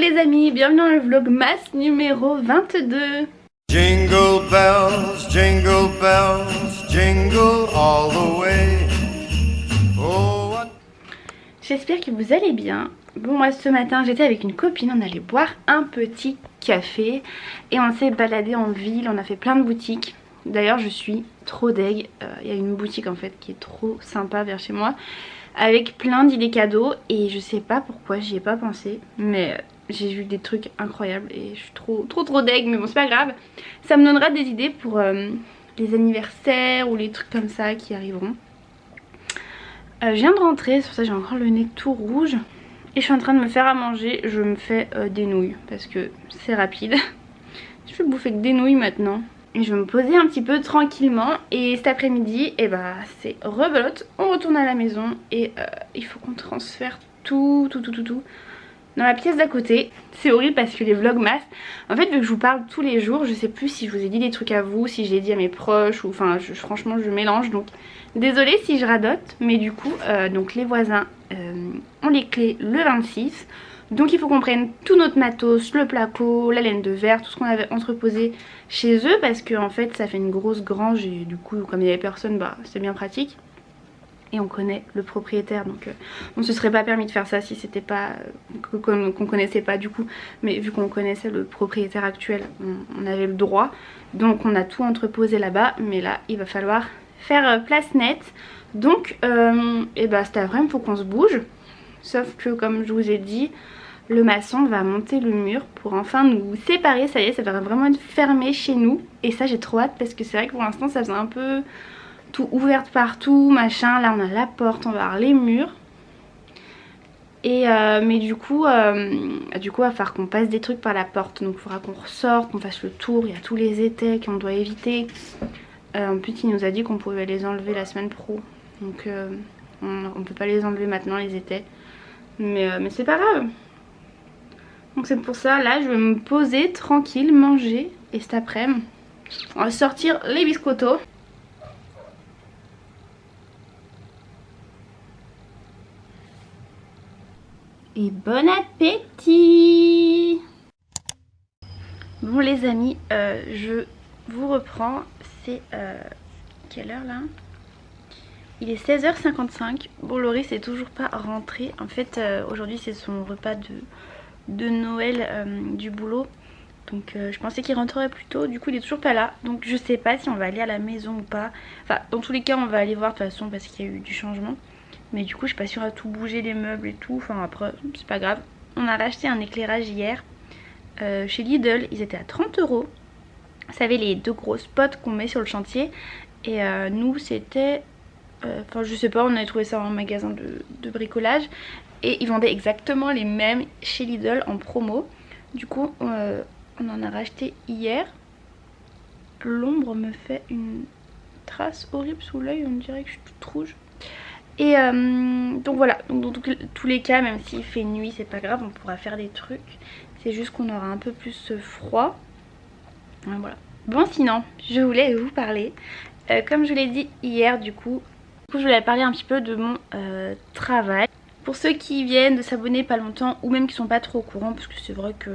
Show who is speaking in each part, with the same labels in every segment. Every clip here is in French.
Speaker 1: les amis, bienvenue dans le vlogmas numéro 22.
Speaker 2: Jingle bells, jingle all the way. Oh, what...
Speaker 1: J'espère que vous allez bien. Bon, moi ce matin j'étais avec une copine, on allait boire un petit café et on s'est baladé en ville, on a fait plein de boutiques. D'ailleurs je suis trop deg, il y a une boutique en fait qui est trop sympa vers chez moi avec plein d'idées cadeaux et je sais pas pourquoi j'y ai pas pensé, mais j'ai vu des trucs incroyables et je suis trop deg, mais bon c'est pas grave. Ça me donnera des idées pour les anniversaires ou les trucs comme ça qui arriveront. Je viens de rentrer, c'est pour ça que j'ai encore le nez tout rouge. Et je suis en train de me faire à manger, je me fais des nouilles parce que c'est rapide. Je vais bouffer que des nouilles maintenant. Et je vais me poser un petit peu tranquillement. Et cet après-midi, et bah c'est rebelote, on retourne à la maison. Et il faut qu'on transfère tout dans la pièce d'à côté. C'est horrible parce que les vlogmas, en fait vu que je vous parle tous les jours, je sais plus si je vous ai dit des trucs à vous, si j'ai dit à mes proches, ou enfin franchement je mélange, donc désolée si je radote. Mais du coup donc les voisins ont les clés le 26, donc il faut qu'on prenne tout notre matos, le placo, la laine de verre, tout ce qu'on avait entreposé chez eux, parce que en fait ça fait une grosse grange et du coup comme il n'y avait personne, bah c'est bien pratique. Et on connaît le propriétaire, donc on se serait pas permis de faire ça si c'était pas qu'on connaissait pas du coup, mais vu qu'on connaissait le propriétaire actuel, on avait le droit, donc on a tout entreposé là-bas. Mais là il va falloir faire place nette, donc et bah cet après-midi faut qu'on se bouge, sauf que comme je vous ai dit, le maçon va monter le mur pour enfin nous séparer. Ça y est, ça va vraiment être fermé chez nous et ça j'ai trop hâte, parce que c'est vrai que pour l'instant ça faisait un peu tout ouverte partout, machin. Là on a la porte, on va avoir les murs. Et mais du coup il va falloir qu'on passe des trucs par la porte. Donc il faudra qu'on ressorte, qu'on fasse le tour. Il y a tous les étais qu'on doit éviter. En plus il nous a dit qu'on pouvait les enlever la semaine pro. Donc on peut pas les enlever maintenant les étais. Mais c'est pas grave. Donc c'est pour ça, là je vais me poser tranquille, manger. Et cet après-midi on va sortir les biscottos. Et bon appétit! Bon les amis, je vous reprends. C'est quelle heure là? Il est 16h55. Bon, Loris est toujours pas rentré. En fait aujourd'hui c'est son repas de Noël du boulot. Donc je pensais qu'il rentrerait plus tôt. Du coup il est toujours pas là. Donc je sais pas si on va aller à la maison ou pas. Enfin dans tous les cas on va aller voir de toute façon, parce qu'il y a eu du changement. Mais du coup je suis pas sûre à tout bouger, les meubles et tout. Enfin après c'est pas grave. On a racheté un éclairage hier chez Lidl. Ils étaient à 30 €. Vous savez les deux gros spots qu'on met sur le chantier. Et nous c'était... Enfin je sais pas, on avait trouvé ça en magasin de bricolage. Et ils vendaient exactement les mêmes chez Lidl en promo. Du coup on en a racheté hier. L'ombre me fait une trace horrible sous l'œil. On dirait que je suis toute rouge. Et donc voilà, donc dans tous les cas, même s'il fait nuit c'est pas grave, on pourra faire des trucs. C'est juste qu'on aura un peu plus froid. Voilà. Bon sinon, je voulais vous parler, comme je vous l'ai dit hier du coup je voulais parler un petit peu de mon travail. Pour ceux qui viennent de s'abonner pas longtemps, ou même qui sont pas trop au courant, parce que c'est vrai que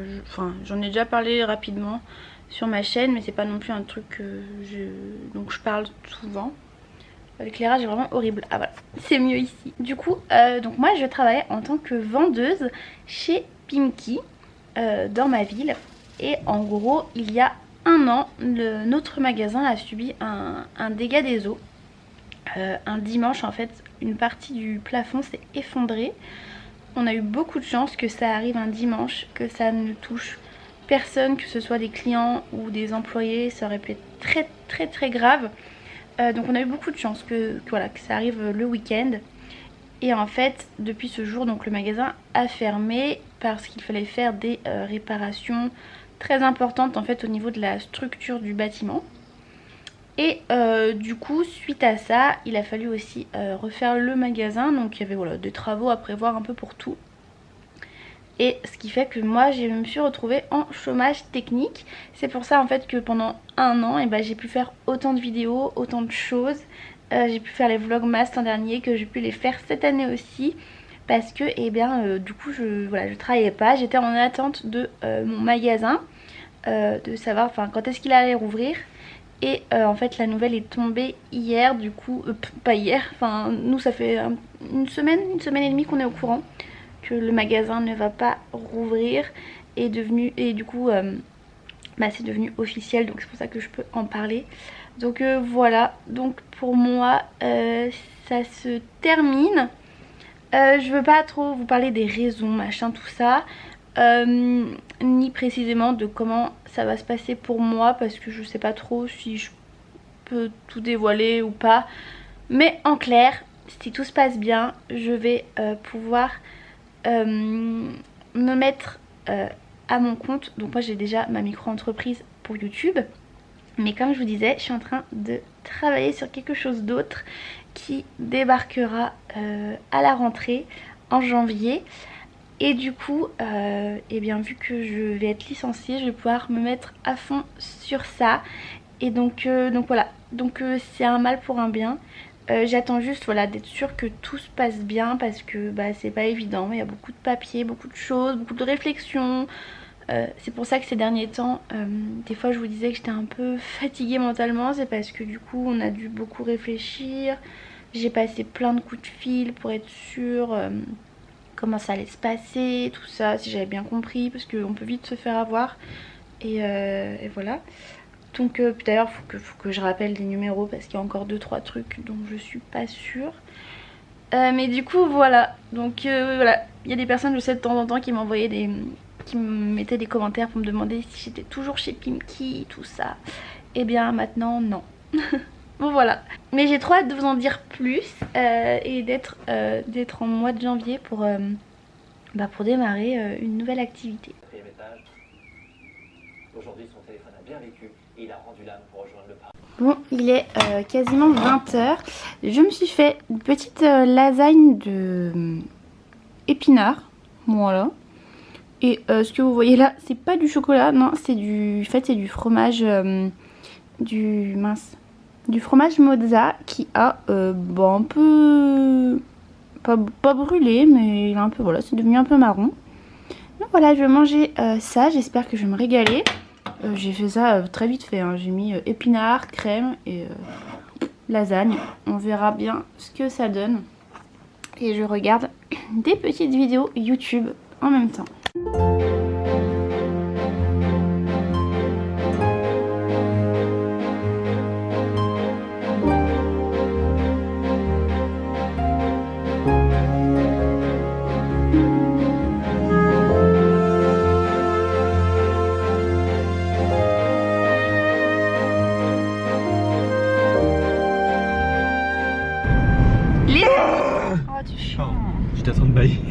Speaker 1: j'en ai déjà parlé rapidement sur ma chaîne, mais c'est pas non plus un truc donc je parle souvent. L'éclairage est vraiment horrible. Ah voilà, c'est mieux ici. Du coup, donc moi je travaille en tant que vendeuse chez Pimki dans ma ville. Et en gros, il y a un an, notre magasin a subi un dégât des eaux. Un dimanche en fait, une partie du plafond s'est effondrée. On a eu beaucoup de chance que ça arrive un dimanche, que ça ne touche personne, que ce soit des clients ou des employés. Ça aurait pu être très grave. Donc on a eu beaucoup de chance que ça arrive le week-end. Et en fait depuis ce jour donc le magasin a fermé parce qu'il fallait faire des réparations très importantes en fait au niveau de la structure du bâtiment. Et du coup suite à ça il a fallu aussi refaire le magasin. Donc il y avait des travaux à prévoir un peu pour tout. Et ce qui fait que moi je me suis retrouvée en chômage technique. C'est pour ça en fait que pendant un an j'ai pu faire autant de vidéos, autant de choses. J'ai pu faire les vlogmas l'an dernier, que j'ai pu les faire cette année aussi. parce que eh bien du coup je travaillais pas, j'étais en attente de mon magasin, de savoir enfin quand est-ce qu'il allait rouvrir. Et en fait la nouvelle est tombée hier, du coup pas hier, enfin nous ça fait une semaine et demie qu'on est au courant que le magasin ne va pas rouvrir, et du coup bah, c'est devenu officiel, donc c'est pour ça que je peux en parler. Donc voilà, donc pour moi ça se termine. Je veux pas trop vous parler des raisons, machin, tout ça, ni précisément de comment ça va se passer pour moi, parce que je sais pas trop si je peux tout dévoiler ou pas. Mais en clair, si tout se passe bien, je vais pouvoir me mettre à mon compte. Donc moi j'ai déjà ma micro-entreprise pour YouTube, mais comme je vous disais, je suis en train de travailler sur quelque chose d'autre qui débarquera à la rentrée en janvier. Et du coup, eh bien, vu que je vais être licenciée, je vais pouvoir me mettre à fond sur ça. Et donc voilà, donc c'est un mal pour un bien. J'attends juste voilà, d'être sûre que tout se passe bien, parce que bah, c'est pas évident. Il y a beaucoup de papiers, beaucoup de choses, beaucoup de réflexions. C'est pour ça que ces derniers temps, des fois je vous disais que j'étais un peu fatiguée mentalement. C'est parce que du coup on a dû beaucoup réfléchir. J'ai passé plein de coups de fil pour être sûre comment ça allait se passer, tout ça, si j'avais bien compris, parce qu'on peut vite se faire avoir. Et voilà. Donc d'ailleurs faut que je rappelle des numéros, parce qu'il y a encore 2-3 trucs dont je suis pas sûre. Mais du coup voilà. Donc voilà, il y a des personnes, je sais, de temps en temps qui m'envoyaient qui me mettaient des commentaires pour me demander si j'étais toujours chez Pimkie, tout ça. Et bien maintenant non. Bon voilà. Mais j'ai trop hâte de vous en dire plus et d'être en mois de janvier pour démarrer une nouvelle activité.
Speaker 3: Aujourd'hui, son téléphone a bien vécu et il a rendu l'âme pour rejoindre le parc.
Speaker 1: Bon, il est quasiment 20 h. Je me suis fait une petite lasagne de épinards. Voilà. Et ce que vous voyez là, c'est pas du chocolat, non, c'est du... En fait, c'est du fromage... du fromage mozza qui a un peu... Pas brûlé, mais il est un peu... Voilà, c'est devenu un peu marron. Donc voilà, je vais manger ça, j'espère que je vais me régaler. J'ai fait ça très vite fait, hein. J'ai mis épinards, crème et lasagne. On verra bien ce que ça donne. Et je regarde des petites vidéos YouTube en même temps.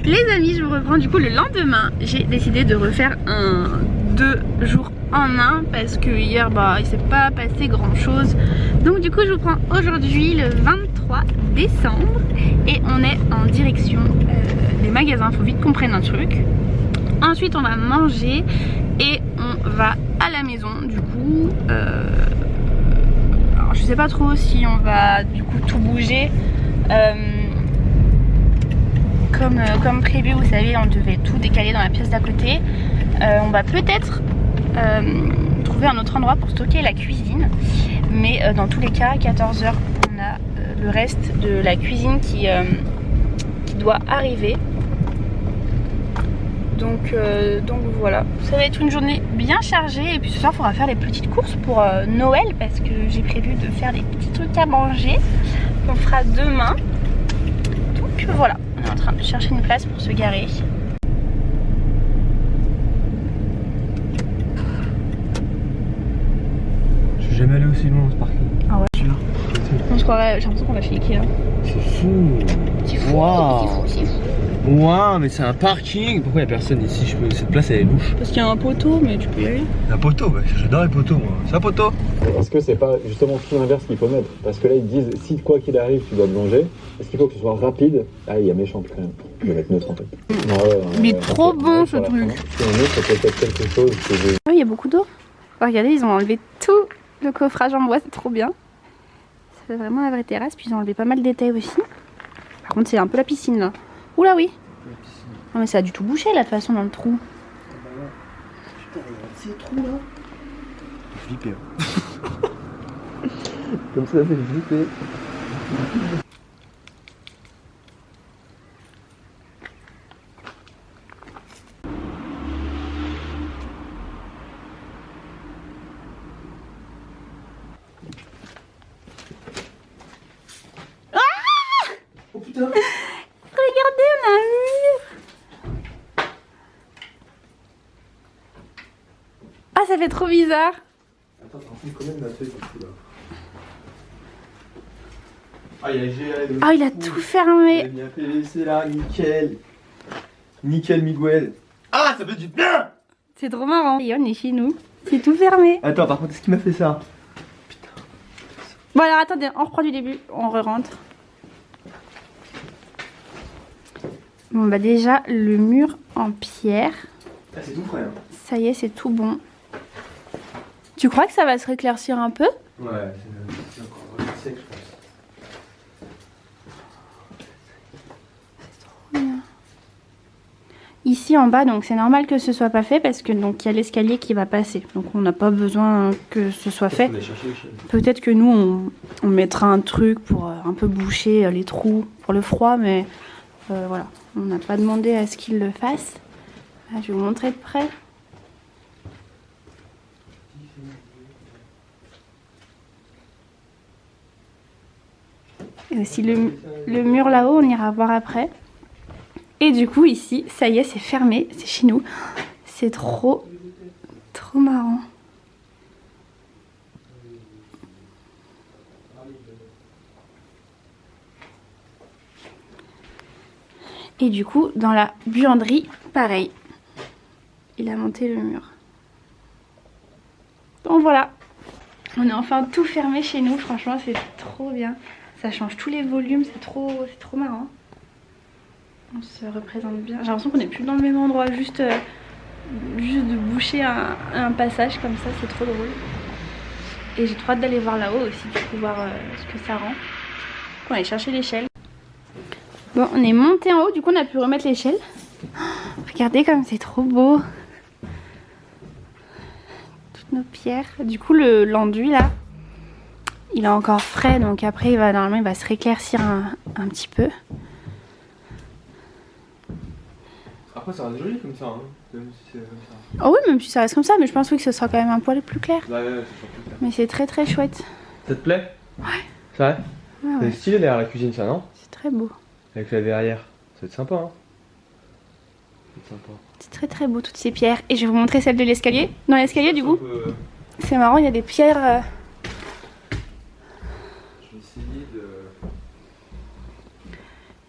Speaker 1: Les amis, je vous reprends du coup le lendemain. J'ai décidé de refaire un 2 jours en un, parce que hier il s'est pas passé grand chose. Donc du coup je vous prends aujourd'hui le 23 décembre et on est en direction des magasins. Faut vite qu'on prenne un truc. Ensuite on va manger et on va à la maison. Du coup alors je sais pas trop si on va du coup tout bouger comme prévu. Vous savez, on devait tout décaler dans la pièce d'à côté. On va peut-être trouver un autre endroit pour stocker la cuisine, mais dans tous les cas à 14 h on a le reste de la cuisine qui doit arriver. Donc voilà, ça va être une journée bien chargée. Et puis ce soir il faudra faire les petites courses pour Noël, parce que j'ai prévu de faire des petits trucs à manger qu'on fera demain. Donc voilà, on est en train de chercher une place pour se garer.
Speaker 4: Je suis jamais allé aussi loin dans ce parking.
Speaker 1: Ah ouais. On se croirait, j'ai l'impression qu'on va chez Ikea.
Speaker 4: C'est fou.
Speaker 1: C'est fou,
Speaker 4: Wow.
Speaker 1: c'est fou.
Speaker 4: Ouah, mais c'est un parking. Pourquoi il n'y a personne ici? Cette place elle est louche.
Speaker 1: Parce qu'il y a un poteau, mais tu peux y aller.
Speaker 4: Un poteau, ouais. J'adore les poteaux moi. C'est un poteau.
Speaker 5: Est-ce que c'est pas justement tout l'inverse qu'il faut mettre? Parce que là ils disent si quoi qu'il arrive tu dois te venger, est-ce qu'il faut que ce soit rapide? Ah, il y a méchante quand même. Je vais mettre neutre en fait.
Speaker 1: Mais trop bon ce truc.
Speaker 5: Si on met, ça peut être quelque chose que je...
Speaker 1: Ah oui, il y a beaucoup d'eau. Oh, regardez, ils ont enlevé tout le coffrage en bois, c'est trop bien. Ça fait vraiment la vraie terrasse, puis ils ont enlevé pas mal d'étais aussi. Par contre c'est un peu la piscine là. Oula oui,
Speaker 4: la piscine.
Speaker 1: Non mais ça a du tout bouché là de toute façon dans le trou.
Speaker 4: Ah bah ouais. Putain, regarde ces trous là. J'ai flippé. Hein. Comme ça fait flipper. Oh putain.
Speaker 1: Regardez, on a un mur. Ah, ça fait trop bizarre.
Speaker 4: Attends, t'en fais combien de ma feuille là? Ah, il y a GL.
Speaker 1: Ah, il a tout fermé.
Speaker 4: Il a bien PVC là, nickel. Nickel Miguel. Ah, ça fait du bien.
Speaker 1: C'est trop marrant. Et on est chez nous. C'est tout fermé.
Speaker 4: Attends, par contre, est-ce qu'il m'a fait ça?
Speaker 1: Bon alors attendez, on reprend du début. On re-rentre. Bon bah déjà, le mur en pierre.
Speaker 4: Ah, c'est tout frais. Hein.
Speaker 1: Ça y est, c'est tout bon. Tu crois que ça va se réclaircir un peu?
Speaker 4: Ouais, c'est encore sec, je pense.
Speaker 1: Ici en bas, donc c'est normal que ce soit pas fait parce que donc il y a l'escalier qui va passer. Donc on n'a pas besoin que ce soit fait. Peut-être que nous on mettra un truc pour un peu boucher les trous pour le froid, mais voilà, on n'a pas demandé à ce qu'il le fasse. Ah, je vais vous montrer de près. Et aussi le mur là-haut, on ira voir après. Et du coup ici, ça y est, c'est fermé, c'est chez nous. C'est trop marrant. Et du coup, dans la buanderie, pareil. Il a monté le mur. Donc voilà, on est enfin tout fermé chez nous. Franchement, c'est trop bien. Ça change tous les volumes, c'est trop marrant. On se représente bien. J'ai l'impression qu'on n'est plus dans le même endroit, juste de boucher un passage comme ça, c'est trop drôle. Et j'ai trop hâte d'aller voir là-haut aussi, pour voir ce que ça rend. On va aller chercher l'échelle. Bon, on est monté en haut, du coup on a pu remettre l'échelle. Oh, regardez comme c'est trop beau. Toutes nos pierres. Du coup l'enduit là, il est encore frais, donc après normalement il va se rééclaircir un petit peu.
Speaker 4: Après, ça reste joli comme ça, hein. Même si c'est comme ça.
Speaker 1: Oh oui, même si ça reste comme ça, mais je pense oui, que ce sera quand même un poil plus clair.
Speaker 4: Ouais, c'est sûr plus clair.
Speaker 1: Mais c'est très chouette.
Speaker 4: Ça te plaît?
Speaker 1: Ouais.
Speaker 4: C'est vrai?
Speaker 1: Ouais.
Speaker 4: C'est stylé derrière la cuisine, ça, non?
Speaker 1: C'est très beau.
Speaker 4: Avec la verrière. Ça va être sympa, hein? C'est sympa.
Speaker 1: C'est très beau toutes ces pierres. Et je vais vous montrer celle de l'escalier. Dans l'escalier, du coup, c'est marrant, il y a des pierres.
Speaker 4: Je vais essayer de.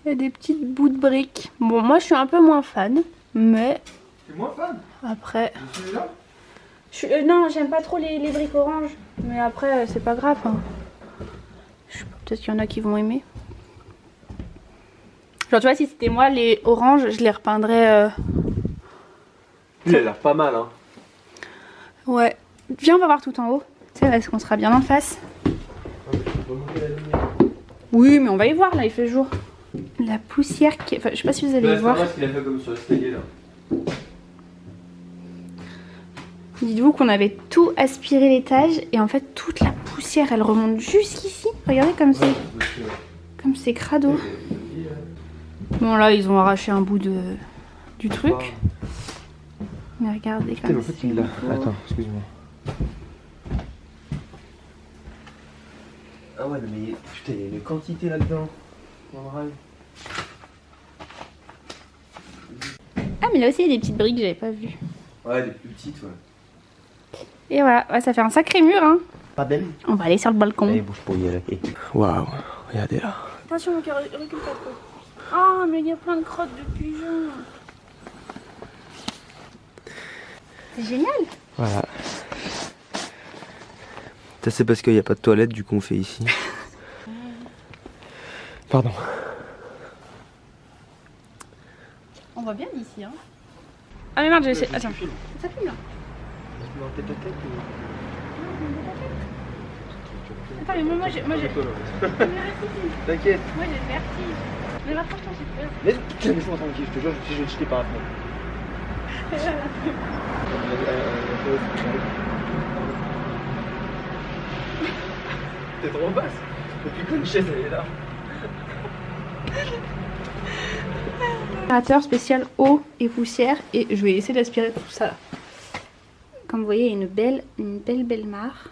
Speaker 1: Il y a des petites bouts de briques. Bon, moi je suis un peu moins fan, mais
Speaker 4: T'es moins fan?
Speaker 1: après.
Speaker 4: De celui-là?
Speaker 1: Non, j'aime pas trop les briques oranges, mais après, c'est pas grave. Hein. Je sais pas, peut-être qu'il y en a qui vont aimer. Genre, tu vois, si c'était moi, les oranges, je les repeindrais.
Speaker 4: Il a l'air pas mal, hein.
Speaker 1: Ouais. Viens, on va voir tout en haut. Tu sais, parce qu'on sera bien en face. Oui, mais on va y voir là, il fait jour. La poussière qui. Enfin, je sais pas si vous allez voir.
Speaker 4: C'est pas ce qu'il a fait comme sur l'escalier là.
Speaker 1: Dites-vous qu'on avait tout aspiré l'étage et en fait toute la poussière elle remonte jusqu'ici. Regardez comme c'est. Comme c'est crado. Bon là ils ont arraché un bout du truc. Mais regardez
Speaker 4: Putain,
Speaker 1: comme
Speaker 4: mais en fait
Speaker 1: c'est.
Speaker 4: il l'a.
Speaker 1: beau.
Speaker 4: Attends, excuse-moi. Ah ouais, mais putain, il y a une quantité là-dedans.
Speaker 1: Ah mais là aussi il y a des petites briques que j'avais pas vues.
Speaker 4: Ouais, des plus petites, ouais.
Speaker 1: Et voilà, ouais, ça fait un sacré mur hein.
Speaker 4: Pas belle?
Speaker 1: On va aller sur le balcon.
Speaker 4: Allez, bouge pour y aller. Waouh, regardez là.
Speaker 1: Attention mon cœur, recule pas trop. Ah mais il y a plein de crottes de pigeons. C'est génial.
Speaker 4: Voilà. Ça c'est parce qu'il n'y a pas de toilette, du coup on fait ici. Pardon.
Speaker 1: On voit bien d'ici hein. Ah mais merde, j'ai essayé. Attends. Ça fume là. Attends mais moi j'ai.
Speaker 4: T'inquiète.
Speaker 1: Moi j'ai le vertige. Mais va franchement, j'ai peur.
Speaker 4: Laisse-moi tranquille, je te jure, je vais te jeter par après. T'es trop basse. Depuis qu'une chaise elle est là.
Speaker 1: Aspirateur spécial eau et poussière et je vais essayer d'aspirer tout ça là. Comme vous voyez, il y a une belle mare.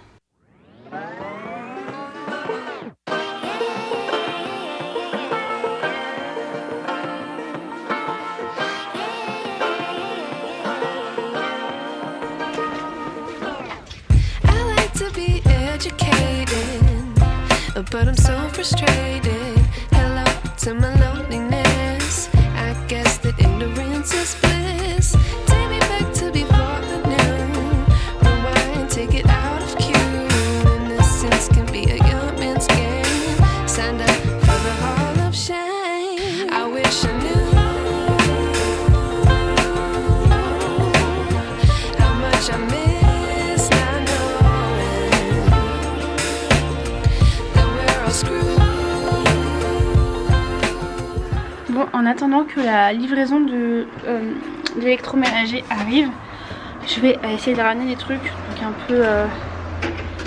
Speaker 6: But I'm so frustrated. Hello to my loneliness. I guess that ignorance is bliss. Take me back to before the noon. Rewind, take it out of cue. Innocence can be a young man's game. Signed up for the hall of shame. I wish I knew how much I miss not knowing that we're all screwed.
Speaker 1: Bon, en attendant que la livraison de l'électroménager arrive, je vais essayer de ramener des trucs, donc un peu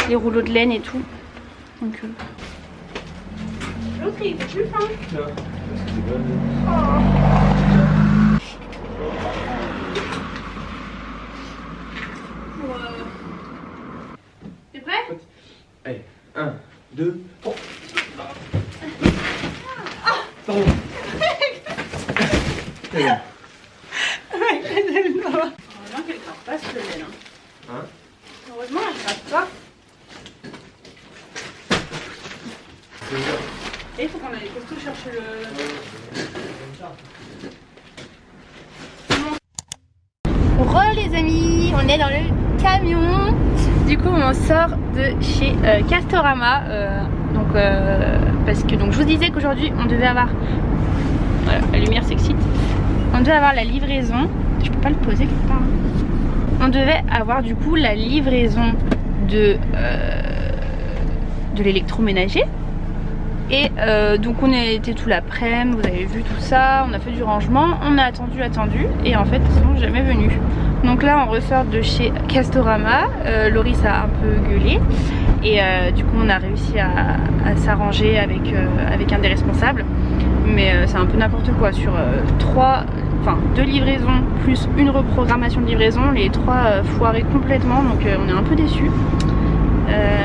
Speaker 1: les rouleaux de laine et tout. Donc l'autre il était plus fin. T'es prêt?
Speaker 4: Allez, 1, 2, 3. Pardon. C'est bon.
Speaker 1: Heureusement qu'elle crame pas ce laine.
Speaker 4: Hein?
Speaker 1: Heureusement elle crame pas. Et il faut qu'on aille costaud chercher le... Re les amis, on est dans le camion. Du coup on sort de chez Castorama. Parce que donc, je vous disais qu'aujourd'hui on devait avoir... Voilà, la lumière s'excite. On devait avoir la livraison. Je peux pas le poser quelque part. On devait avoir du coup la livraison de l'électroménager. Et donc on était tout l'après-midi, vous avez vu tout ça, on a fait du rangement, on a attendu et en fait ils sont jamais venus. Donc là on ressort de chez Castorama, Loris a un peu gueulé et du coup on a réussi à s'arranger avec un des responsables. Mais c'est un peu n'importe quoi sur 2 livraisons plus une reprogrammation de livraison, les 3 foirés complètement, donc on est un peu déçus.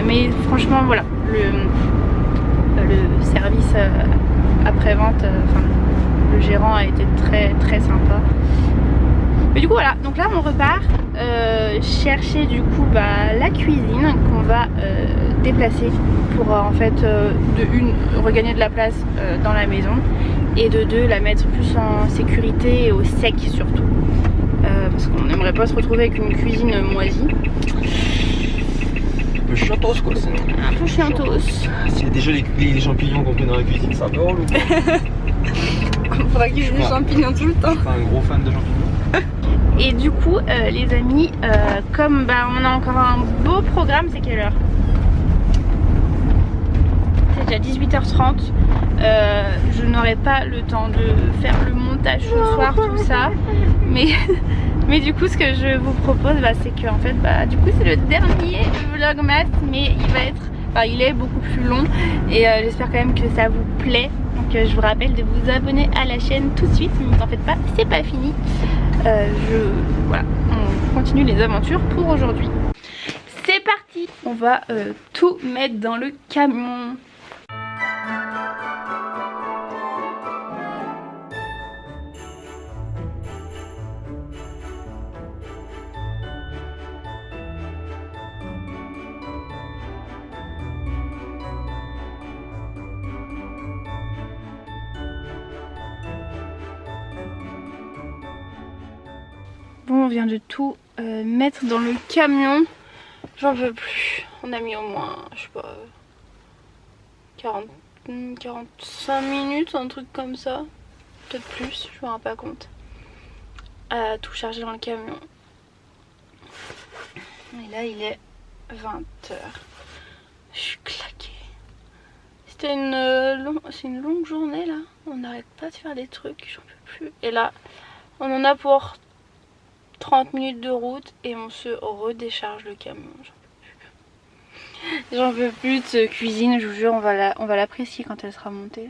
Speaker 1: Mais franchement voilà, le service après-vente, le gérant a été très sympa. Mais du coup voilà, donc là on repart chercher du coup la cuisine qu'on va déplacer pour en fait de une regagner de la place dans la maison et de deux la mettre plus en sécurité et au sec surtout parce qu'on n'aimerait pas se retrouver avec une cuisine moisie.
Speaker 4: Un peu chiantos quoi.
Speaker 1: Un peu chiantos.
Speaker 4: S'il y a déjà les champignons qu'on met dans la cuisine, ça peut ou pas?
Speaker 1: On faudra cuisiner des champignons tout le temps.
Speaker 4: Je suis pas un gros fan de champignons.
Speaker 1: Et du coup les amis, comme on a encore un beau programme, c'est quelle heure? C'est déjà 18h30. Je n'aurai pas le temps de faire le montage ce soir, tout ça. Mais du coup ce que je vous propose c'est que en fait du coup c'est le dernier vlogmas, mais il est beaucoup plus long et j'espère quand même que ça vous plaît. Donc je vous rappelle de vous abonner à la chaîne tout de suite, ne vous en faites pas, c'est pas fini. Voilà, on continue les aventures pour aujourd'hui. C'est parti, on va tout mettre dans le camion. Bon, on vient de tout mettre dans le camion. J'en veux plus. On a mis au moins, je sais pas, 45 minutes, un truc comme ça. Peut-être plus, je me rends pas compte. À tout charger dans le camion. Et là, il est 20h. Je suis claquée. c'est une longue journée là. On n'arrête pas de faire des trucs, j'en peux plus. Et là, on en a pour 30 minutes de route et on se redécharge le camion. J'en peux plus de cette cuisine, je vous jure, on va l'apprécier quand elle sera montée.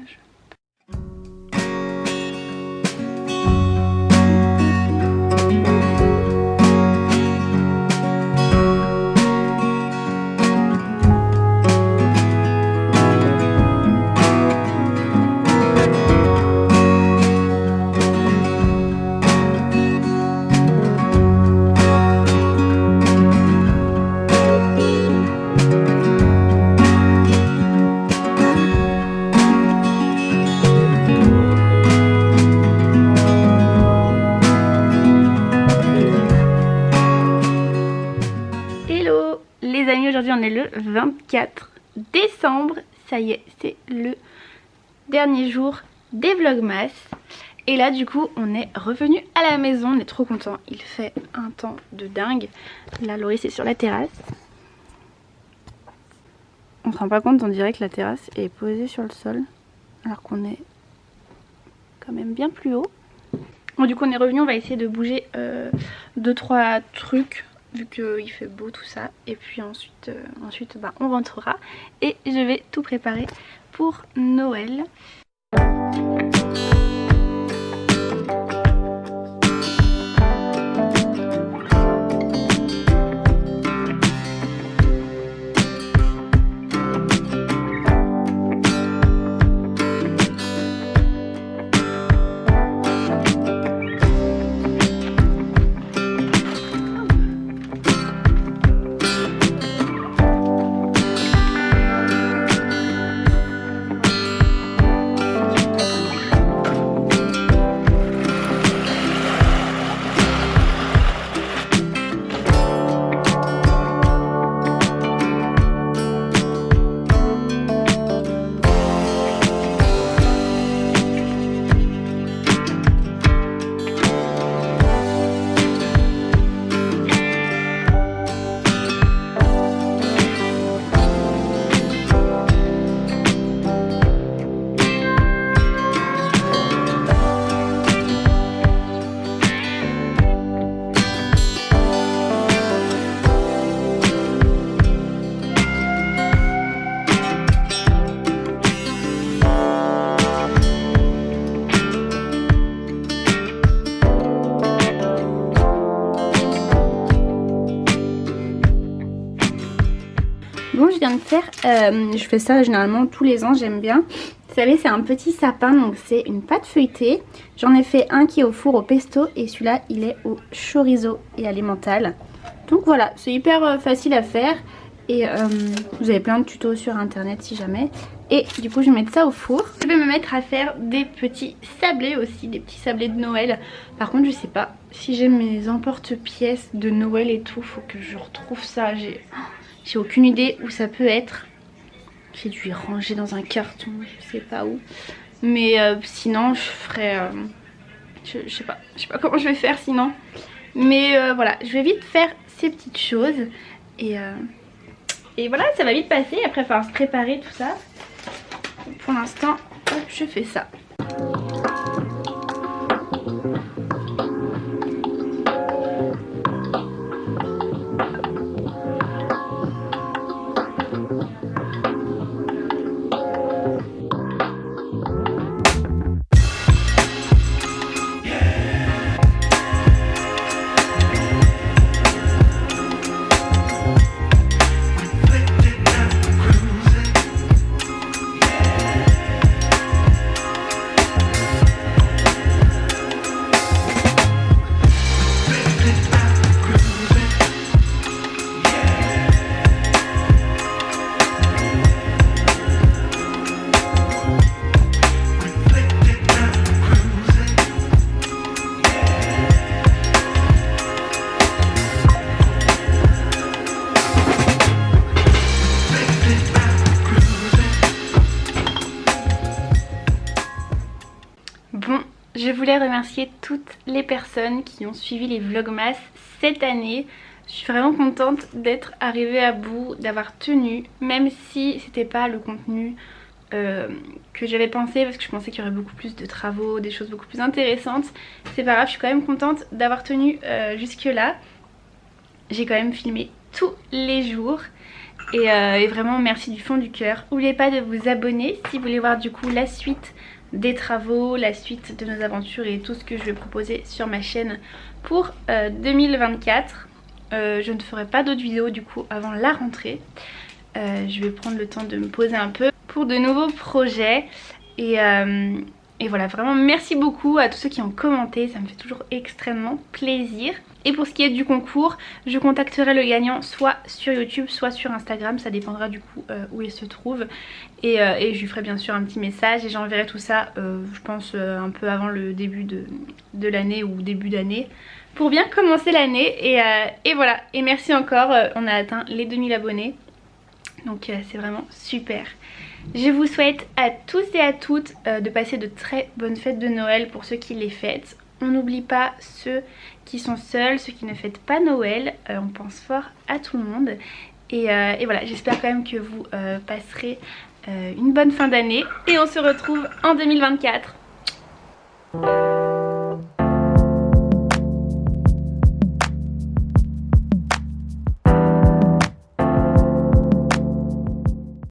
Speaker 1: Aujourd'hui on est le 24 décembre, ça y est, c'est le dernier jour des Vlogmas. Et là du coup on est revenu à la maison, on est trop content, il fait un temps de dingue. Là Loris est sur la terrasse. On se rend pas compte, on dirait que la terrasse est posée sur le sol alors qu'on est quand même bien plus haut. Bon, du coup on est revenu, on va essayer de bouger 2-3 trucs vu qu'il fait beau tout ça, et puis ensuite bah, on rentrera et je vais tout préparer pour Noël. Bon, je viens de faire, je fais ça généralement tous les ans, j'aime bien. Vous savez, c'est un petit sapin, donc c'est une pâte feuilletée. J'en ai fait un qui est au four au pesto et celui-là il est au chorizo et à l'emmental. Donc voilà, c'est hyper facile à faire et vous avez plein de tutos sur internet si jamais. Et du coup je vais mettre ça au four. Je vais me mettre à faire des petits sablés aussi, des petits sablés de Noël. Par contre je sais pas si j'ai mes emporte-pièces de Noël et tout, faut que je retrouve ça. J'ai aucune idée où ça peut être. J'ai dû y ranger dans un carton, je sais pas où. Mais sinon je ferai... je sais pas comment je vais faire sinon. Mais voilà, je vais vite faire ces petites choses. Et voilà, ça va vite passer. Après il va falloir se préparer tout ça. Pour l'instant, je fais ça. Je voulais remercier toutes les personnes qui ont suivi les Vlogmas cette année. Je suis vraiment contente d'être arrivée à bout, d'avoir tenu, même si c'était pas le contenu que j'avais pensé, parce que je pensais qu'il y aurait beaucoup plus de travaux, des choses beaucoup plus intéressantes. C'est pas grave, je suis quand même contente d'avoir tenu jusque là. J'ai quand même filmé tous les jours et vraiment merci du fond du cœur. N'oubliez pas de vous abonner si vous voulez voir du coup la suite des travaux, la suite de nos aventures et tout ce que je vais proposer sur ma chaîne pour 2024. Je ne ferai pas d'autres vidéos du coup avant la rentrée. Je vais prendre le temps de me poser un peu pour de nouveaux projets et voilà, vraiment merci beaucoup à tous ceux qui ont commenté, ça me fait toujours extrêmement plaisir. Et pour ce qui est du concours, je contacterai le gagnant soit sur YouTube, soit sur Instagram, ça dépendra du coup où il se trouve. Et je lui ferai bien sûr un petit message et j'enverrai tout ça, je pense un peu avant le début de l'année ou début d'année, pour bien commencer l'année. Et voilà, et merci encore, on a atteint les 2000 abonnés, donc c'est vraiment super. Je vous souhaite à tous et à toutes de passer de très bonnes fêtes de Noël pour ceux qui les fêtent. On n'oublie pas ceux qui sont seuls, ceux qui ne fêtent pas Noël, on pense fort à tout le monde. Et voilà, j'espère quand même que vous passerez une bonne fin d'année et on se retrouve en 2024.